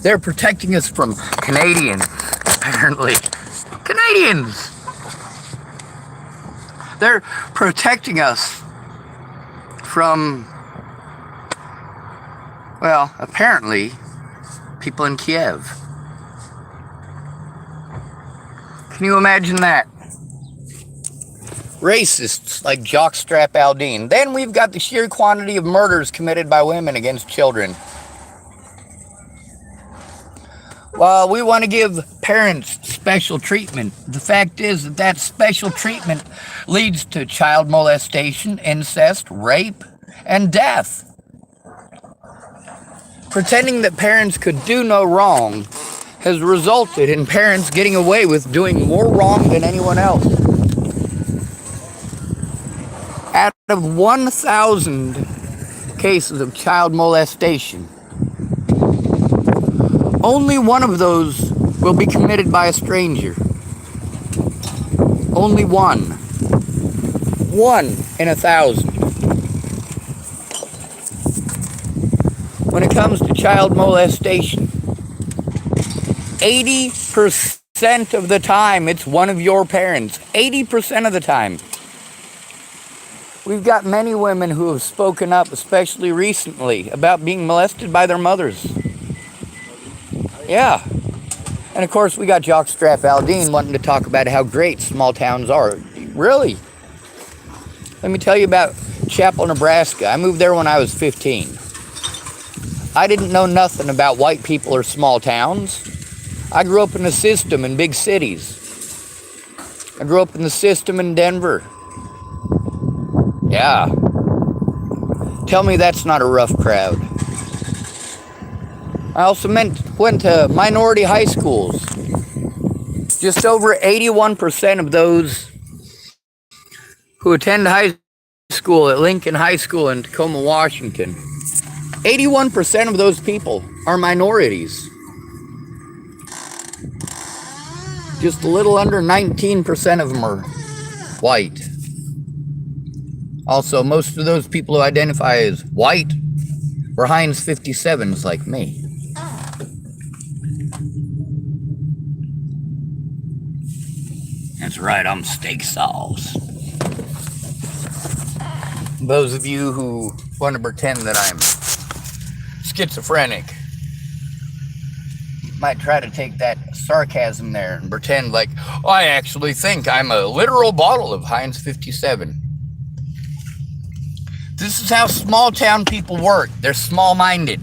They're protecting us from Canadians, apparently. Canadians! They're protecting us from, well, apparently, people in Kiev. Can you imagine that? Racists like jockstrap aldean. Then we've got the sheer quantity of murders committed by women against children. Well, we want to give parents special treatment. The fact is that that special treatment leads to child molestation, incest, rape, and death. Pretending that parents could do no wrong has resulted in parents getting away with doing more wrong than anyone else. Out of 1,000 cases of child molestation, only one of those will be committed by a stranger. Only one. One in 1,000. When it comes to child molestation, 80% of the time it's one of your parents. 80% of the time. We've got many women who have spoken up, especially recently, about being molested by their mothers. Yeah. And of course, we got jockstrap aldean wanting to talk about how great small towns are. Really? Let me tell you about Chapel, Nebraska. I moved there when I was 15. I didn't know nothing about white people or small towns. I grew up in the system in big cities. I grew up in the system in Denver. Yeah. Tell me that's not a rough crowd. I also went to minority high schools. Just over 81% of those who attend high school at Lincoln High School in Tacoma, Washington, 81% of those people are minorities. Just a little under 19% of them are white. Also, most of those people who identify as white were Heinz 57s like me. That's right, I'm steak sauce. Those of you who want to pretend that I'm schizophrenic might try to take that sarcasm there and pretend like, oh, I actually think I'm a literal bottle of Heinz 57. This is how small town people work. They're small-minded.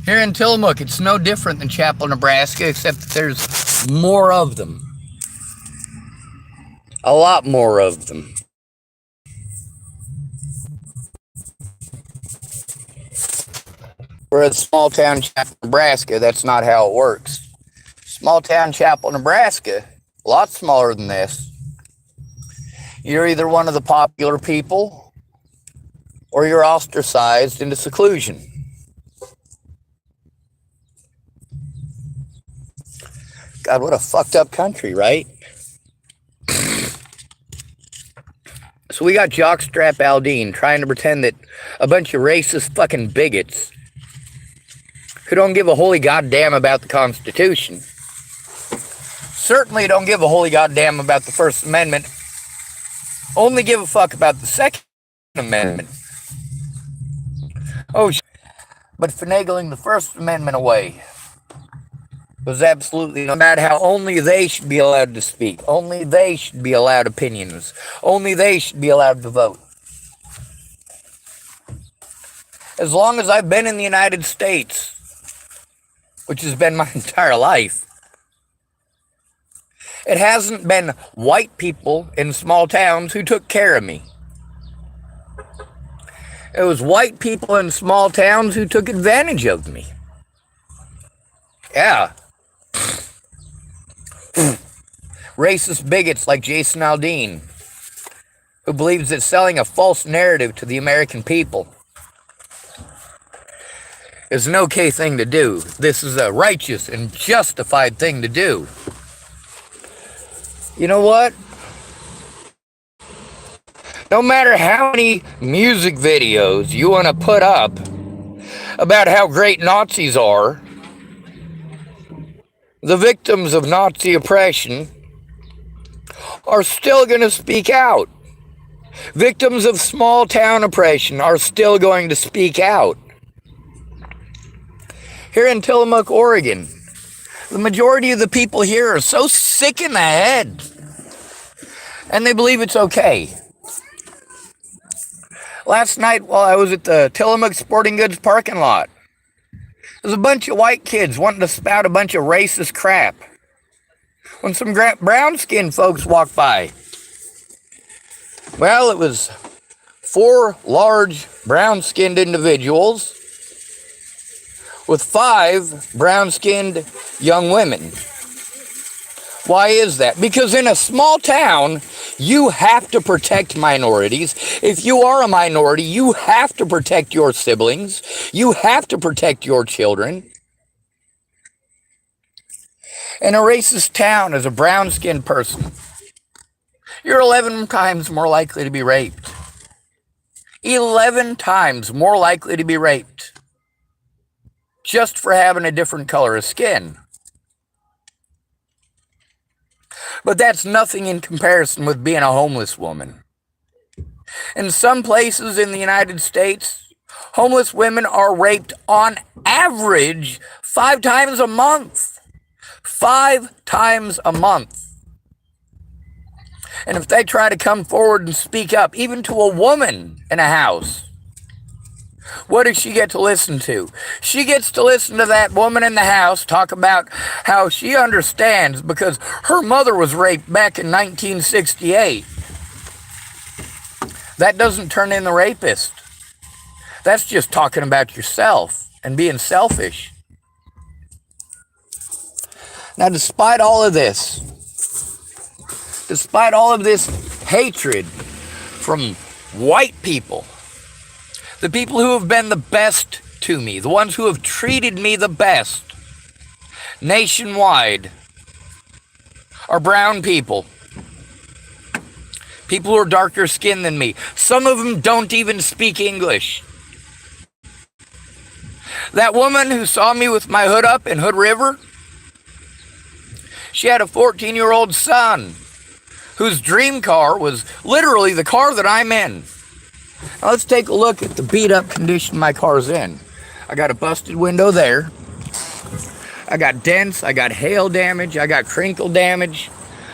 Here in Tillamook, it's no different than Chapel, Nebraska, except that there's more of them. A lot more of them. Whereas small town Chapel, Nebraska, that's not how it works. Small town Chapel, Nebraska, a lot smaller than this. You're either one of the popular people or you're ostracized into seclusion. God, what a fucked up country, right? So we got jockstrap aldean trying to pretend that a bunch of racist fucking bigots who don't give a holy goddamn about the Constitution, certainly don't give a holy goddamn about the First Amendment, only give a fuck about the Second Amendment. Oh, but finagling the First Amendment away was absolutely no matter how only they should be allowed to speak. Only they should be allowed opinions. Only they should be allowed to vote. As long as I've been in the United States, which has been my entire life, it hasn't been white people in small towns who took care of me. It was white people in small towns who took advantage of me. Yeah. Racist bigots like Jason Aldean, who believes that selling a false narrative to the American people is an okay thing to do. This is a righteous and justified thing to do. You know what? No matter how many music videos you want to put up about how great Nazis are, the victims of Nazi oppression are still going to speak out. Victims of small town oppression are still going to speak out. Here in Tillamook, Oregon, the majority of the people here are so sick in the head, and they believe it's okay. Last night while I was at the Tillamook Sporting Goods parking lot, there's a bunch of white kids wanting to spout a bunch of racist crap when some brown-skinned folks walked by. Well, it was 4 large brown-skinned individuals with 5 brown-skinned young women. Why is that? Because in a small town, you have to protect minorities. If you are a minority, you have to protect your siblings. You have to protect your children. In a racist town, as a brown-skinned person, you're 11 times more likely to be raped. 11 times more likely to be raped. Just for having a different color of skin. But that's nothing in comparison with being a homeless woman. In some places in the United States, homeless women are raped on average 5 times a month. 5 times a month. And if they try to come forward and speak up, even to a woman in a house, what does she get to listen to? She gets to listen to that woman in the house talk about how she understands because her mother was raped back in 1968. That doesn't turn in the rapist. That's just talking about yourself and being selfish. Now, despite all of this hatred from white people, the people who have been the best to me, the ones who have treated me the best nationwide, are brown people. People who are darker skinned than me. Some of them don't even speak English. That woman who saw me with my hood up in Hood River, she had a 14-year-old son whose dream car was literally the car that I'm in. Now let's take a look at the beat-up condition my car's in. I got a busted window there. I got dents, I got hail damage, I got crinkle damage,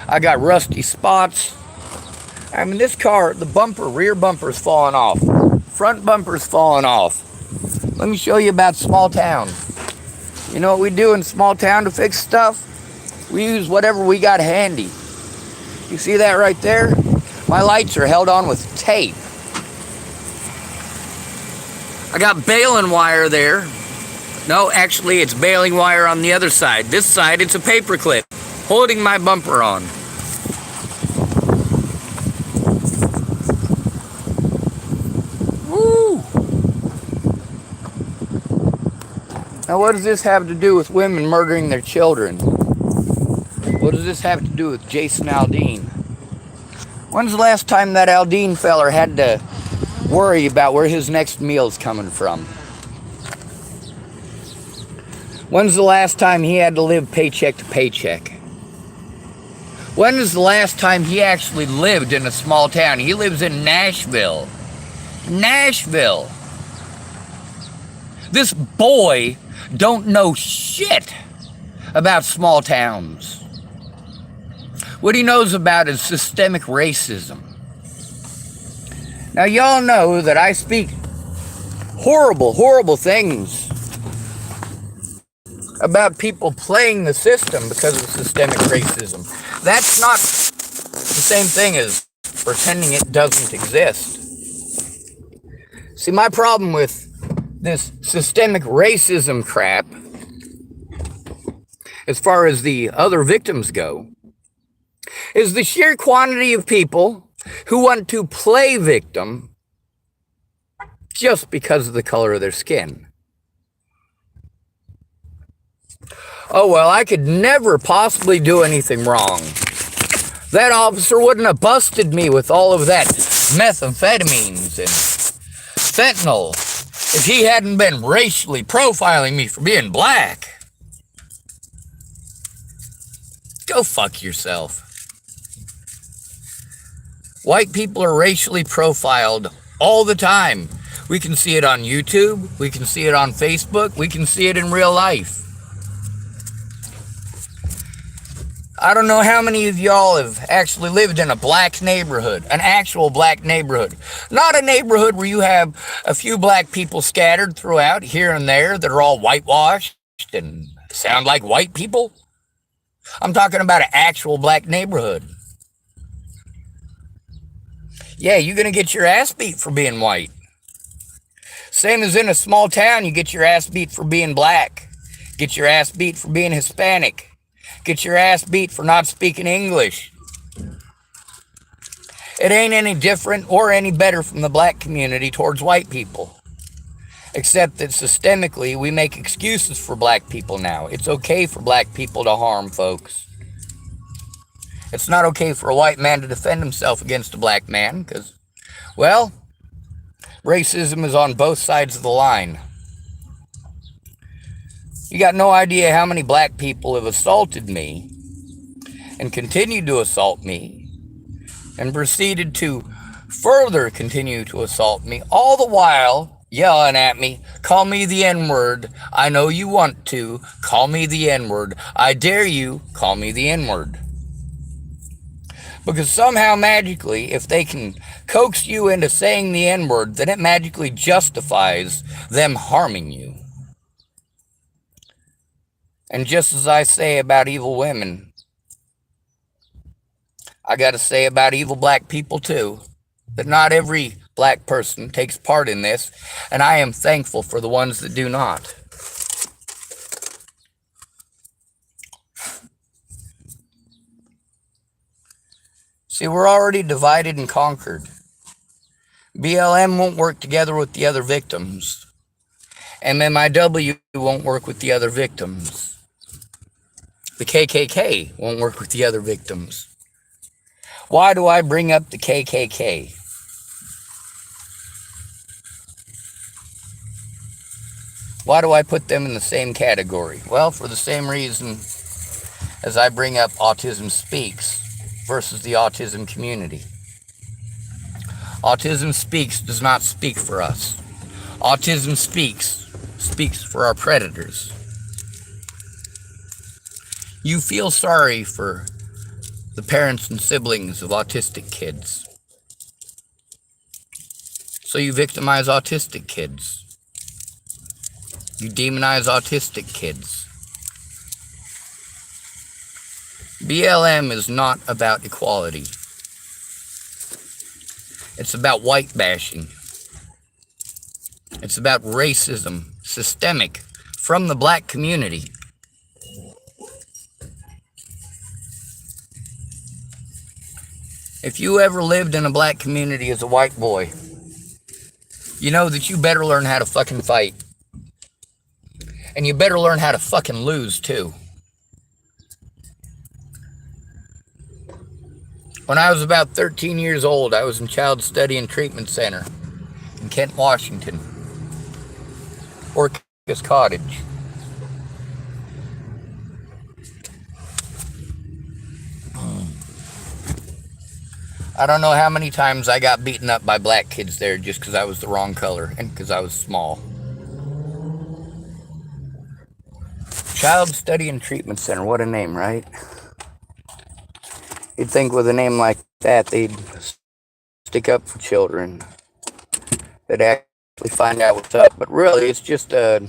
I got rusty spots. I mean, this car, the rear bumper's falling off. Front bumper's falling off. Let me show you about small town. You know what we do in small town to fix stuff? We use whatever we got handy. You see that right there? My lights are held on with tape. I got baling wire there. No, actually it's baling wire on the other side. This side, it's a paper clip holding my bumper on. Woo! Now what does this have to do with women murdering their children? What does this have to do with Jason Aldean? When's the last time that Aldean feller had to worry about where his next meal's coming from? When's the last time he had to live paycheck to paycheck? When is the last time he actually lived in a small town? He lives in Nashville. Nashville. This boy don't know shit about small towns. What he knows about is systemic racism. Now, y'all know that I speak horrible, horrible things about people playing the system because of systemic racism. That's not the same thing as pretending it doesn't exist. See, my problem with this systemic racism crap, as far as the other victims go, is the sheer quantity of people who want to play victim just because of the color of their skin. Oh, well, I could never possibly do anything wrong. That officer wouldn't have busted me with all of that methamphetamines and fentanyl if he hadn't been racially profiling me for being black. Go fuck yourself. White people are racially profiled all the time. We can see it on YouTube, we can see it on Facebook, we can see it in real life. I don't know how many of y'all have actually lived in a black neighborhood, an actual black neighborhood. Not a neighborhood where you have a few black people scattered throughout here and there that are all whitewashed and sound like white people. I'm talking about an actual black neighborhood. Yeah, you're going to get your ass beat for being white. Same as in a small town, you get your ass beat for being black. Get your ass beat for being Hispanic. Get your ass beat for not speaking English. It ain't any different or any better from the black community towards white people. Except that systemically, we make excuses for black people now. It's okay for black people to harm folks. It's not okay for a white man to defend himself against a black man because, well, racism is on both sides of the line. You got no idea how many black people have assaulted me and continued to assault me and proceeded to further continue to assault me, all the while yelling at me, call me the N-word. I know you want to. Call me the N-word. I dare you. Call me the N-word. Because somehow magically, if they can coax you into saying the N-word, then it magically justifies them harming you. And just as I say about evil women, I got to say about evil black people too, that not every black person takes part in this, and I am thankful for the ones that do not. See, we're already divided and conquered. BLM won't work together with the other victims. MMIW won't work with the other victims. The KKK won't work with the other victims. Why do I bring up the KKK? Why do I put them in the same category? Well, for the same reason as I bring up Autism Speaks versus the autism community. Autism Speaks does not speak for us. Autism speaks for our predators. You feel sorry for the parents and siblings of autistic kids. So you victimize autistic kids. You demonize autistic kids. BLM is not about equality. It's about white bashing. It's about racism, systemic, from the black community. If you ever lived in a black community as a white boy, you know that you better learn how to fucking fight. And you better learn how to fucking lose too. When I was about 13 years old, I was in Child Study and Treatment Center in Kent, Washington. Orcas Cottage. I don't know how many times I got beaten up by black kids there just because I was the wrong color and because I was small. Child Study and Treatment Center, what a name, right? You'd think with a name like that, they'd stick up for children. They'd actually find out what's up. But really, it's just I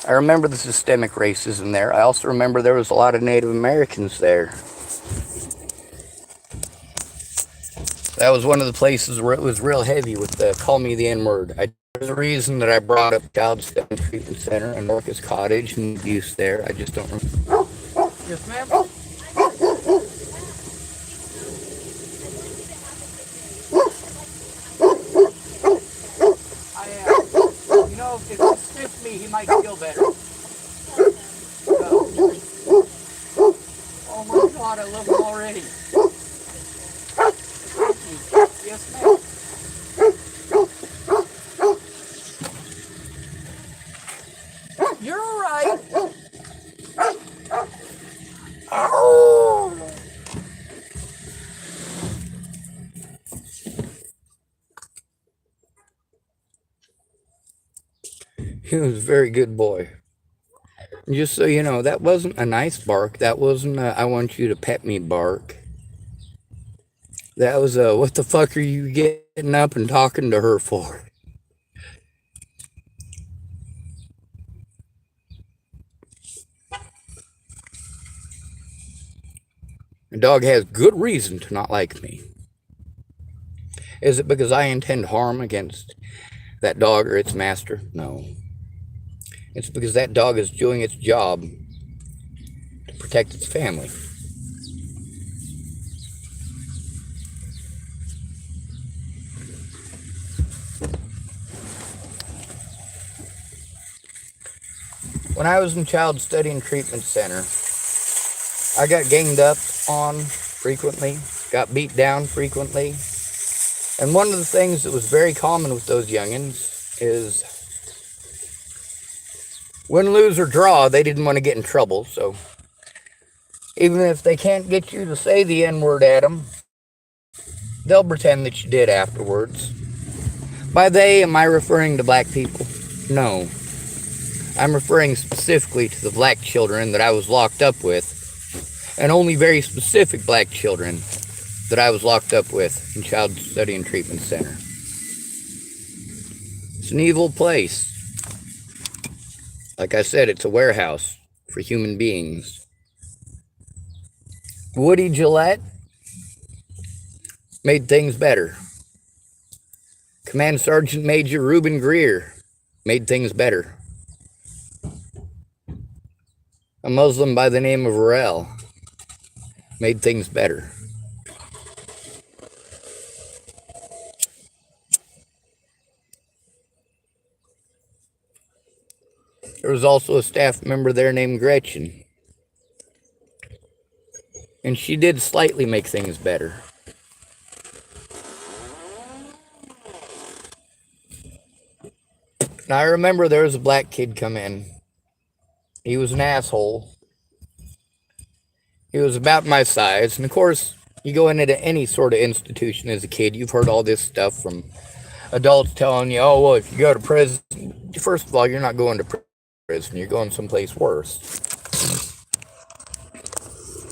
remember the systemic racism there. I also remember there was a lot of Native Americans there. That was one of the places where it was real heavy with the call me the N-word. There's a reason that I brought up Child Study and Treatment Center and Orcas Cottage and abuse there. I just don't remember. Yes, ma'am? If he sniffs me, he might feel better. Oh my God, I love him already. Thank you. Yes, ma'am. You're all right. He was a very good boy. Just so you know, that wasn't a nice bark. That wasn't a, I want you to pet me bark. That was a, what the fuck are you getting up and talking to her for? The dog has good reason to not like me. Is it because I intend harm against that dog or its master? No. It's because that dog is doing its job to protect its family. When I was in Child Study and Treatment Center, I got ganged up on frequently, got beat down frequently. And one of the things that was very common with those youngins is win, lose, or draw, they didn't want to get in trouble. So even if they can't get you to say the N-word at them, they'll pretend that you did afterwards. By they, am I referring to black people? No. I'm referring specifically to the black children that I was locked up with, and only very specific black children that I was locked up with in Child Study and Treatment Center. It's an evil place. Like I said, it's a warehouse for human beings. Woody Gillette made things better. Command Sergeant Major Reuben Greer made things better. A Muslim by the name of Varel made things better. There was also a staff member there named Gretchen. And she did slightly make things better. Now I remember there was a black kid come in. He was an asshole. He was about my size. And of course, you go into any sort of institution as a kid, you've heard all this stuff from adults telling you, oh, well, if you go to prison, first of all, you're not going to prison. You're going someplace worse.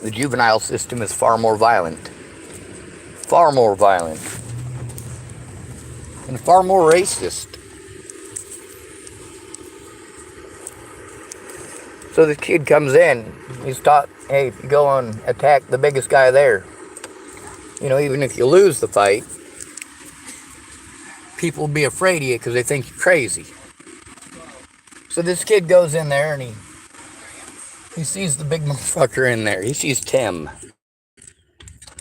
The juvenile system is far more violent. Far more violent. And far more racist. So the kid comes in, he's taught, hey, if you go and attack the biggest guy there, you know, even if you lose the fight, people will be afraid of you because they think you're crazy. So this kid goes in there and he sees the big motherfucker in there. He sees Tim.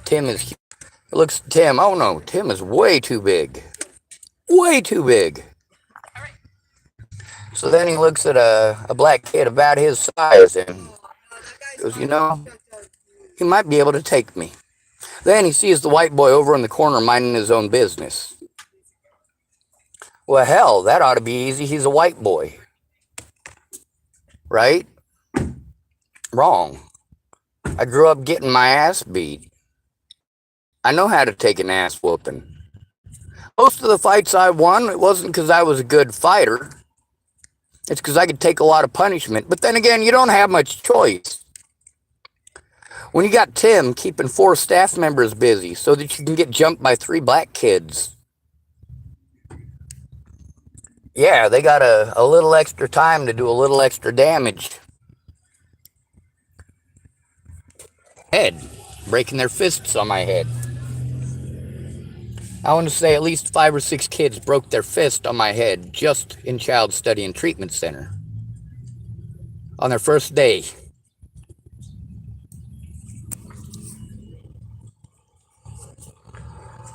Tim is huge. He looks at Tim. Oh no, Tim is way too big. Way too big. So then he looks at a black kid about his size and goes, you know, he might be able to take me. Then he sees the white boy over in the corner minding his own business. Well, hell, that ought to be easy. He's a white boy. Right? Wrong. I grew up getting my ass beat. I know how to take an ass whooping. Most of the fights I won, it wasn't because I was a good fighter. It's because I could take a lot of punishment. But then again, you don't have much choice. When you got Tim keeping 4 staff members busy so that you can get jumped by 3 black kids. Yeah, they got a little extra time to do a little extra damage. Head. Breaking their fists on my head. I want to say at least 5 or 6 kids broke their fist on my head just in Child Study and Treatment Center. On their first day.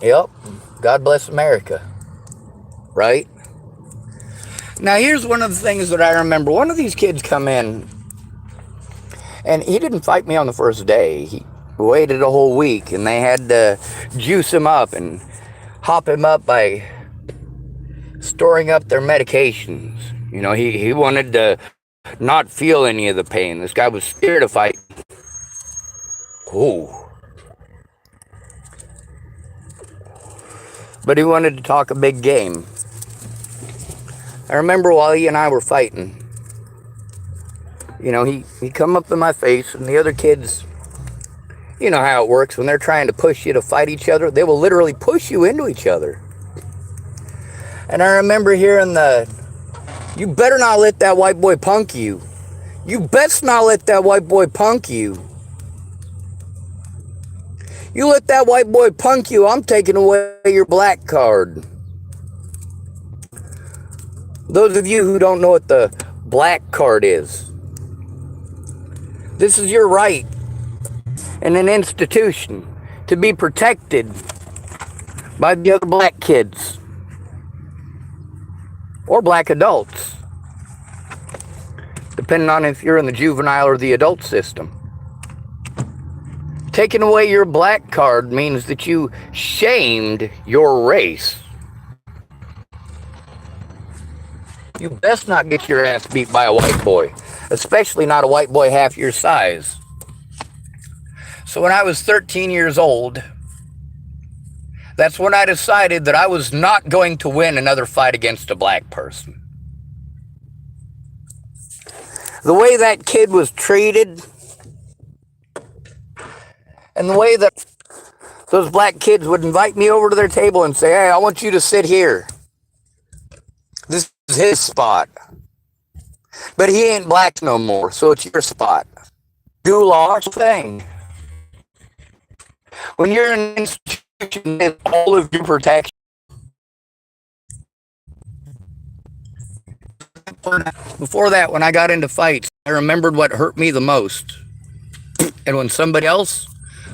Yep. God bless America. Right? Now here's one of the things that I remember. One of these kids come in, and he didn't fight me on the first day. He waited a whole week, and they had to juice him up and hop him up by storing up their medications. You know, he wanted to not feel any of the pain. This guy was scared to fight. Oh. But he wanted to talk a big game. I remember while he and I were fighting, you know, he come up in my face, and the other kids, you know how it works when they're trying to push you to fight each other. They will literally push you into each other. And I remember hearing you better not let that white boy punk you. You best not let that white boy punk you. You let that white boy punk you, I'm taking away your black card. Those of you who don't know what the black card is, this is your right in an institution to be protected by the other black kids or black adults, depending on if you're in the juvenile or the adult system. Taking away your black card means that you shamed your race. You best not get your ass beat by a white boy, especially not a white boy half your size. So when I was 13 years old, that's when I decided that I was not going to win another fight against a black person. The way that kid was treated, and the way that those black kids would invite me over to their table and say, hey, I want you to sit here. This is his spot. But he ain't black no more, so it's your spot. Gulag thing. When you're in an institution and all of your protection. Before that, when I got into fights, I remembered what hurt me the most. And when somebody else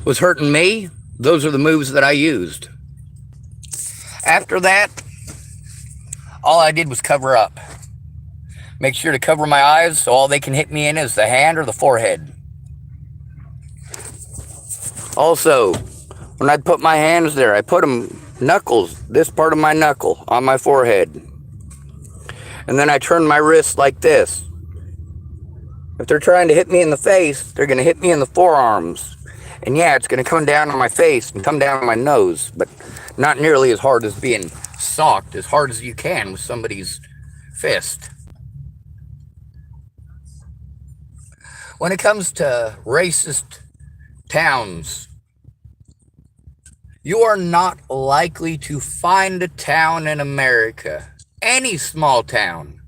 was hurting me, those are the moves that I used. After that, all I did was cover up. Make sure to cover my eyes so all they can hit me in is the hand or the forehead. Also, when I'd put my hands there, I put them knuckles, this part of my knuckle, on my forehead. And then I turn my wrist like this. If they're trying to hit me in the face, they're going to hit me in the forearms. And yeah, it's going to come down on my face and come down on my nose, but not nearly as hard as being socked, as hard as you can with somebody's fist. When it comes to racist towns, you are not likely to find a town in America, any small town,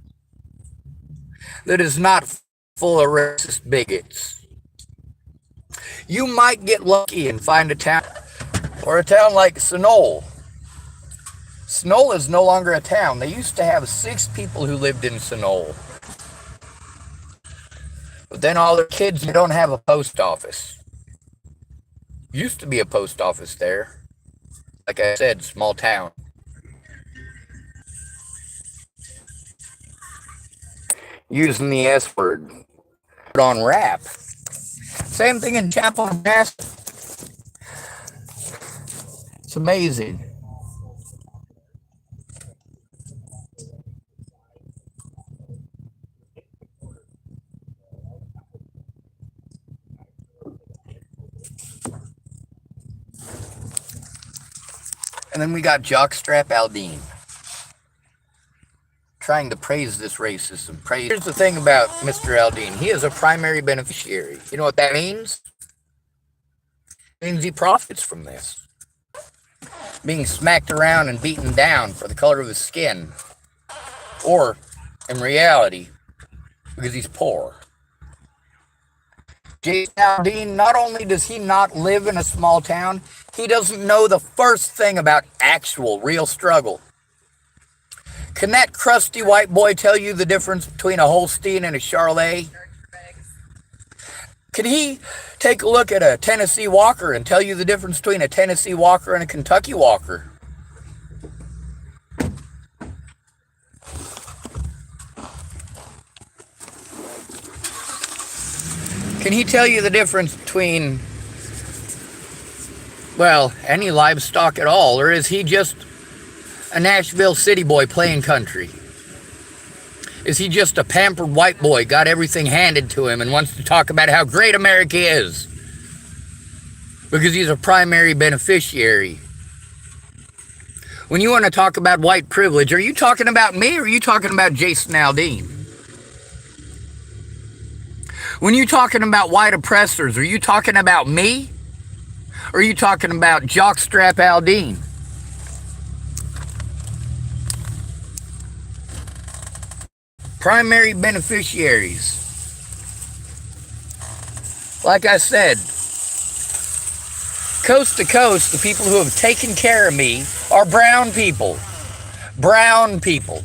that is not full of racist bigots. You might get lucky and find a town, or a town like Sunol. Sunol is no longer a town. They used to have 6 people who lived in Sunol. But then all their kids don't have a post office. Used to be a post office there. Like I said, small town. Using the S word on rap. Same thing in Chapel, Nebraska. It's amazing. And then we got jockstrap aldean, trying to praise this racism. Here's the thing about Mr. Aldean. He is a primary beneficiary. You know what that means? It means he profits from this. Being smacked around and beaten down for the color of his skin. Or, in reality, because he's poor. Jason Aldean, not only does he not live in a small town, he doesn't know the first thing about actual, real struggle. Can that crusty white boy tell you the difference between a Holstein and a Charolais? Can he take a look at a Tennessee Walker and tell you the difference between a Tennessee Walker and a Kentucky Walker? Can he tell you the difference between, well, any livestock at all? Or is he just a Nashville city boy playing country? Is he just a pampered white boy, got everything handed to him, and wants to talk about how great America is? Because he's a primary beneficiary. When you want to talk about white privilege, are you talking about me or are you talking about Jason Aldean? When you're talking about white oppressors, are you talking about me? Or are you talking about jockstrap Aldean? Primary beneficiaries. Like I said, coast to coast, the people who have taken care of me are brown people. Brown people.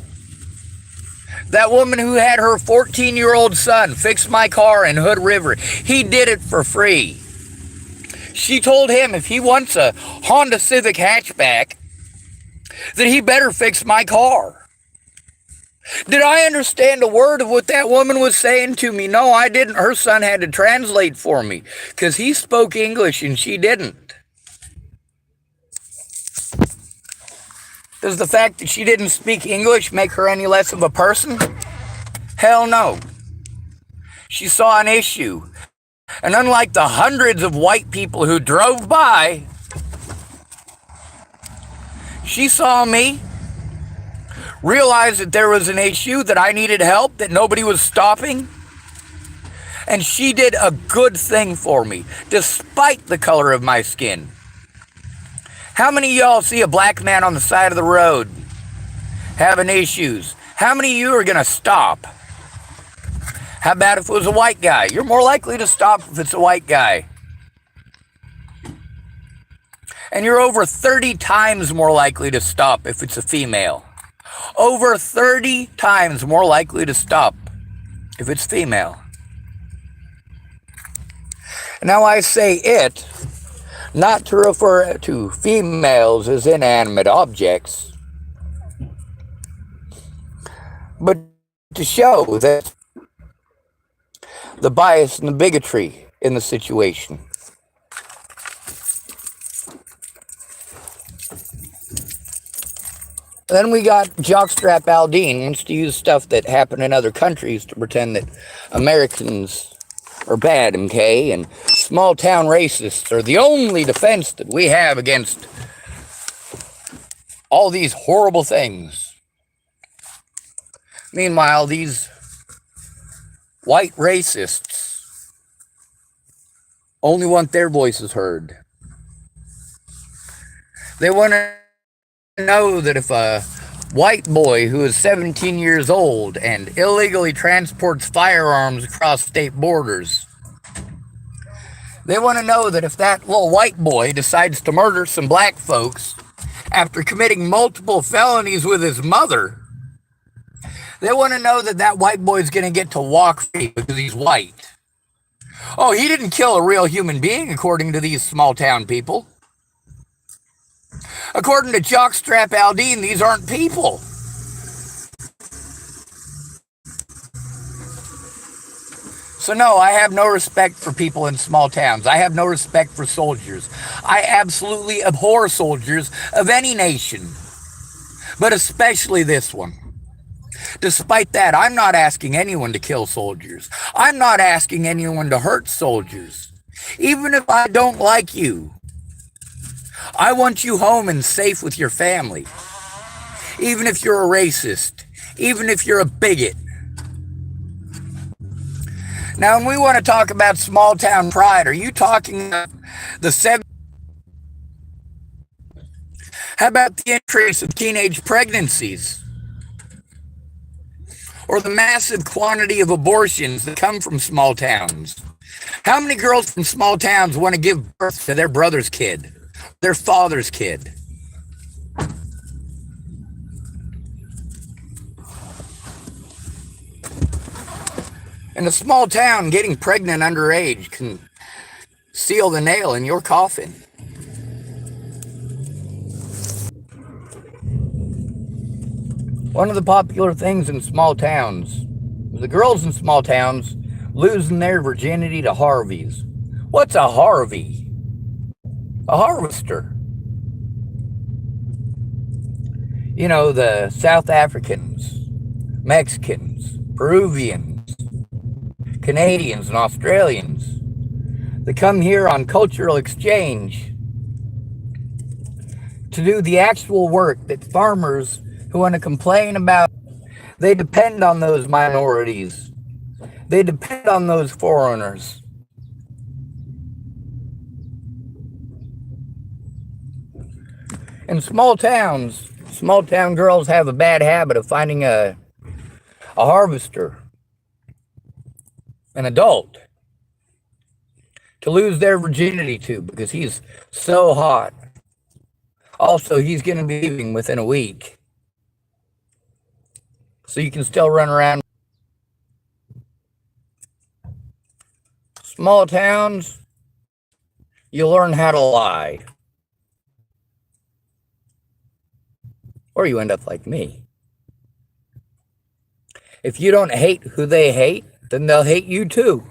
That woman who had her 14-year-old son fix my car in Hood River, he did it for free. She told him if he wants a Honda Civic hatchback, that he better fix my car. Did I understand a word of what that woman was saying to me? No, I didn't. Her son had to translate for me because he spoke English and she didn't. Does the fact that she didn't speak English make her any less of a person? Hell no. She saw an issue. And unlike the hundreds of white people who drove by, she saw me, realized that there was an issue, that I needed help, that nobody was stopping. And she did a good thing for me, despite the color of my skin. How many of y'all see a black man on the side of the road having issues? How many of you are going to stop? How about if it was a white guy? You're more likely to stop if it's a white guy. And you're over 30 times more likely to stop if it's a female. Over 30 times more likely to stop if it's female. Now I say it, not to refer to females as inanimate objects, but to show that the bias and the bigotry in the situation. Then we got jockstrap Aldean wants to use stuff that happened in other countries to pretend that Americans are bad, okay? And small town racists are the only defense that we have against all these horrible things. Meanwhile, these white racists only want their voices heard. They want to know that if a white boy who is 17 years old and illegally transports firearms across state borders, they want to know that if that little white boy decides to murder some black folks after committing multiple felonies with his mother, they want to know that that white boy is going to get to walk free because he's white. Oh, he didn't kill a real human being, according to these small town people. According to jockstrap Aldean, these aren't people. So no, I have no respect for people in small towns. I have no respect for soldiers. I absolutely abhor soldiers of any nation, but especially this one. Despite that, I'm not asking anyone to kill soldiers. I'm not asking anyone to hurt soldiers. Even if I don't like you, I want you home and safe with your family. Even if you're a racist, even if you're a bigot. Now, when we want to talk about small town pride, are you talking about the 7? How about the increase of teenage pregnancies? Or the massive quantity of abortions that come from small towns? How many girls from small towns want to give birth to their brother's kid, their father's kid? In a small town, getting pregnant underage can seal the nail in your coffin. One of the popular things in small towns is the girls in small towns losing their virginity to Harveys. What's a Harvey? A harvester. You know, the South Africans Mexicans, Peruvians, Canadians, and Australians. They come here on cultural exchange to do the actual work that farmers who want to complain about. They depend on those minorities. They depend on those foreigners. In small towns, small town girls have a bad habit of finding a harvester, an adult, to lose their virginity to because he's so hot. Also, he's going to be leaving within a week. So you can still run around. Small towns, you learn how to lie. Or you end up like me. If you don't hate who they hate, then they'll hate you too.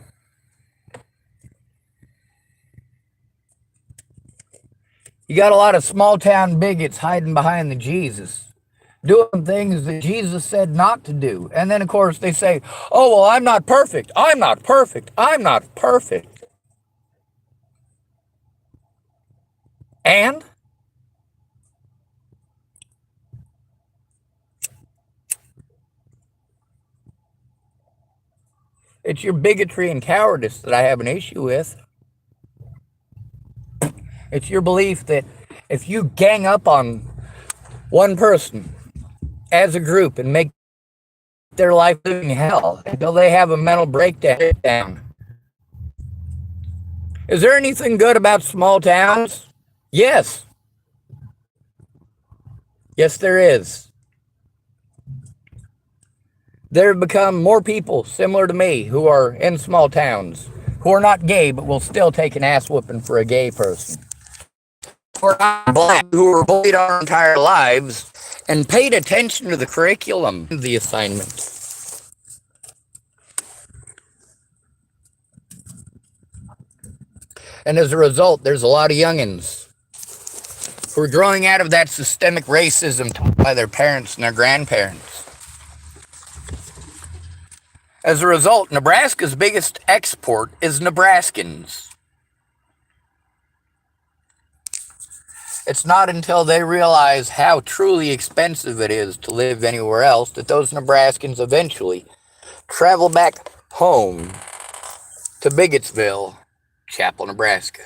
You got a lot of small town bigots hiding behind the Jesus, doing things that Jesus said not to do. And then, of course, they say, oh, well, I'm not perfect. I'm not perfect. I'm not perfect. And it's your bigotry and cowardice that I have an issue with. It's your belief that if you gang up on one person as a group and make their life living hell until they have a mental breakdown. Is there anything good about small towns? Yes. Yes, there is. There have become more people similar to me who are in small towns, who are not gay, but will still take an ass whooping for a gay person. Who are not black, who were bullied our entire lives and paid attention to the curriculum, the assignment. And as a result, there's a lot of youngins who are growing out of that systemic racism taught by their parents and their grandparents. As a result, Nebraska's biggest export is Nebraskans. It's not until they realize how truly expensive it is to live anywhere else that those Nebraskans eventually travel back home to Bigotsville, Chapel, Nebraska.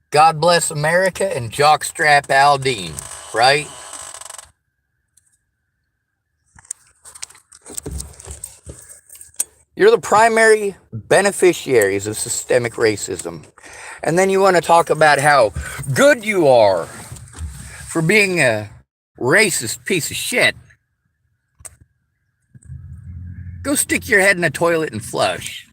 God bless America and jockstrap aldean, right? You're the primary beneficiaries of systemic racism. And then you want to talk about how good you are for being a racist piece of shit. Go stick your head in a toilet and flush.